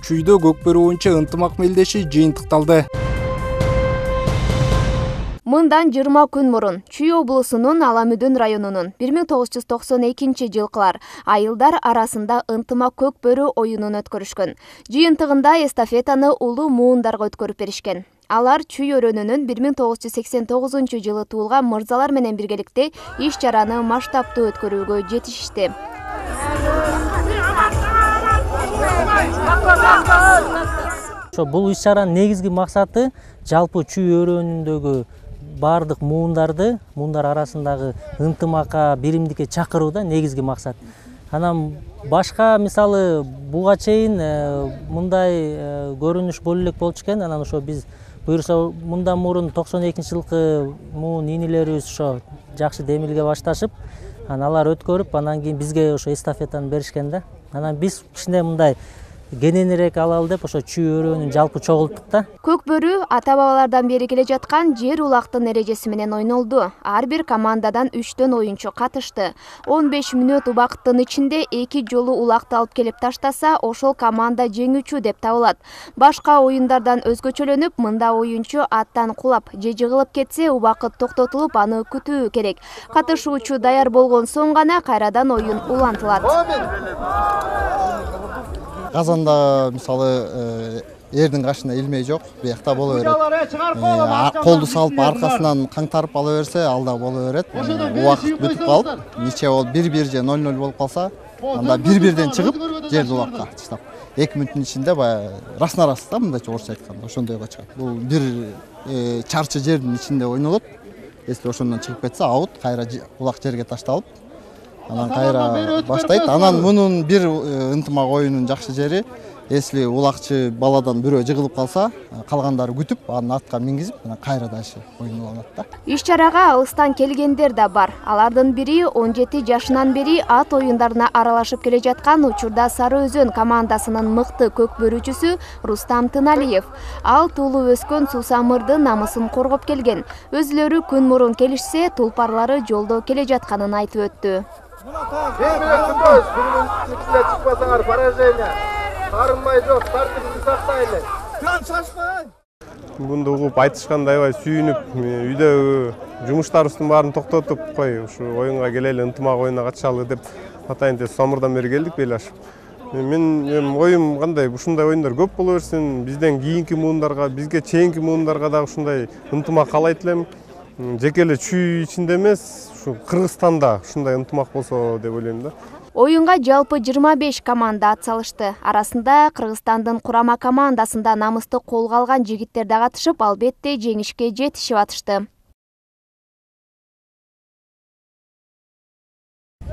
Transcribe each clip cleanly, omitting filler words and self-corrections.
Чүйдө Көкбөрү боюнча ынтымак мелдеши жыйынтыкталды. Мындан 20 күн мурун Чүй облусунун Аламүдүн районунун 1992 жылкылар айылдар арасында ынтымак Көкбөрү оюнун өткөрүшкөн. Жыйынтыгында эстафетаны улуу муундарга өткөрүп беришкен. Алар Чүй өрөөнүнүн 1989 жылы туулган мырзалар менен биргеликте иш чараны масштабтуу өткөрүүгө жетишишти. Бул иш чаранын негизги максаты жалпы Чүй өрөөнүндөгү бардык муундар арасындагы ынтымакка, биримдикке чакырууда негизги максат. Анан башка мисалы буга чейин мындай көрүнүш боло элек болчу экен. Анан ошо биз буюрса мындан мурун 92-жылкы муун инилерибиз ошо жакшы демилге башташып, алар өткөрүп, анан кийин бизге ошо эстафетаны беришкен да. Анан биз кичине мындай кененирээк алалы деп ошо Чүй өрөөнүн жалпы чогулттук да. Көкбөрү ата-бабалардан бери келе жаткан жер улактын эрежеси менен ойнолду. Ар бир командадан 3төн оюнчу катышты. 15 мүнөт убакыттын ичинде 2 жолу улакты алып келип таштаса, ошол команда жеңүүчү деп табылат. Башка оюндардан өзгөчөлөнүп, мында оюнчу аттан кулап же жыгылып кетсе, убакыт токтотулуп, аны күтүү керек. Катышуучу даяр болгон соң гана кайрадан оюн улантылат. Казанда мисалы эрдин кашына илмей жок, биякта боло берет. Колду салып аркасынан каңтарып ала берсе, алда боло берет. Убакыт бүтүп калып, нече бол 1-1 же 0-0 болуп калса, анда 1-1ден чыгып, жерди улакка таштап. 2 мүнөттүн ичинде баягы расна-рас да, мындайча орусча айтканда, ошондойго чыгат. Бул бир чарчы жердин ичинде ойнолот. Если ошондон чыгып кетсе, аут, кайра улак жерге ташталып, анан кайра баштайт. Анан мунун бир ынтымак оюнунун жакшы жери, если улакчы баладан бирөө жыгылып калса, калгандары күтүп, аны атка мингизип, анан кайра дальше оюн уланат да. Иш чарага алыстан келгендер да бар. Алардын бири 17 жашынан бери ат оюндарына аралашып келе жаткан учурда Сары Өзөн командасынын мыкты көкбөрүүчүсү Рустам Тыналиев. Ал туулуп өскөн Сусамырдын намысын коргоп келген. Өзүлөрү күн мурун келишсе, тулпарлары жолдо келе жатканын айтып өттү. Мунду угуп айтышканда аябай сүйүнүп, үйдөгү жумуштарыбыздын баарын токтотуп, кой ушу оюнга келели, ынтымак оюнуна катышалы деп атайын тез Самырдан бери келдик белашып. Мен оюм кандай, ушундай оюндар көп боло берсин, бизден кийинки муундарга, бизге чейинки муундарга дагы ушундай ынтымак каалайт элем. Жеке эле Чүй ичинде эмес, ушу Кыргызстанда ушундай ынтымак болсо деп ойлойм да. Оюнга жалпы 25 команда атсалышты. Арасында Кыргызстандын курама командасында намысты колго алган жигиттер да катышып, албетте жеңишке жетишип атышты.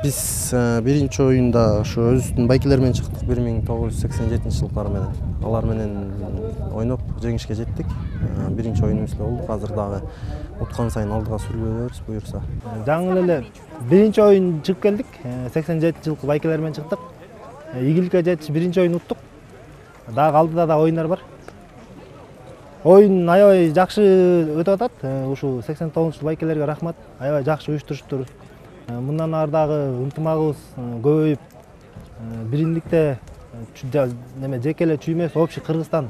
Биз биринчи оюнда ошо өзүбүздүн байкелер менен чыктык 1987-жылкылар менен. Алар менен ойноп жеңишке жеттик. Биринчи оюнубуз болду. Азыр дагы уткан сайын алдыга сүрүлө беребиз буюрса. Жаңы эле биринчи оюн чыгып келдик. 87-жылкы байкелер менен чыктык. Ийгиликке жетиш биринчи оюн уттук. Дагы алдыда да оюндар бар. Оюн аябай жакшы өтүп атат. Ушу 89-жылкы байкелерге рахмат. Аябай жакшы уюштуруштур. Мындан ары дагы ынтымагыбыз көбөйүп, биримдикте жеке эле Чүй эмес, общий Кыргызстан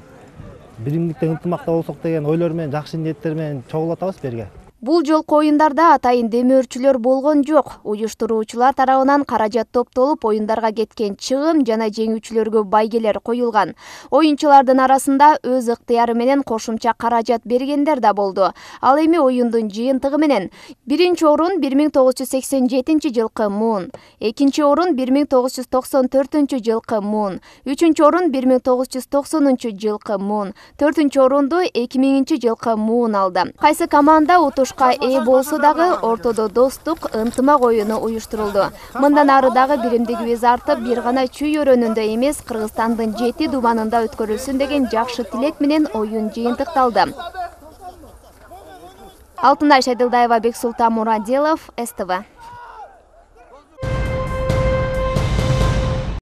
биримдикте ынтымакта болсок деген ойлор менен, жакшы ниеттер менен чогулуп атабыз берге. Бул жолку оюндарда атайын демөөрчүлөр болгон жок. Уюштуруучулар тарабынан каражат топтолуп, оюндарга кеткен чыгым жана жеңүүчүлөргө байгелер коюлган. Оюнчулардын арасында өз ыктыяры менен кошумча каражат бергендер да болду. Ал эми оюндун жыйынтыгы менен биринчи орун 1987-жылкы муун, экинчи орун 1994-жылкы муун, үчүнчү орун 1990-жылкы муун, төртүнчү орунду 2000-жылкы муун алды. Кайсы команда утуш ээ болсо дагы ортодо достук, ынтымак оюну уюштурулду. Мындан ары дагы биримдигибиз артып, бир гана Чүй өрөөнүндө эмес, Кыргызстандын 7 дубанында өткөрүлсүн деген жакшы тилек менен оюн жыйынтыкталды. Алтынай Шайдылдаева, Бексултан Мурадилов, СТВ.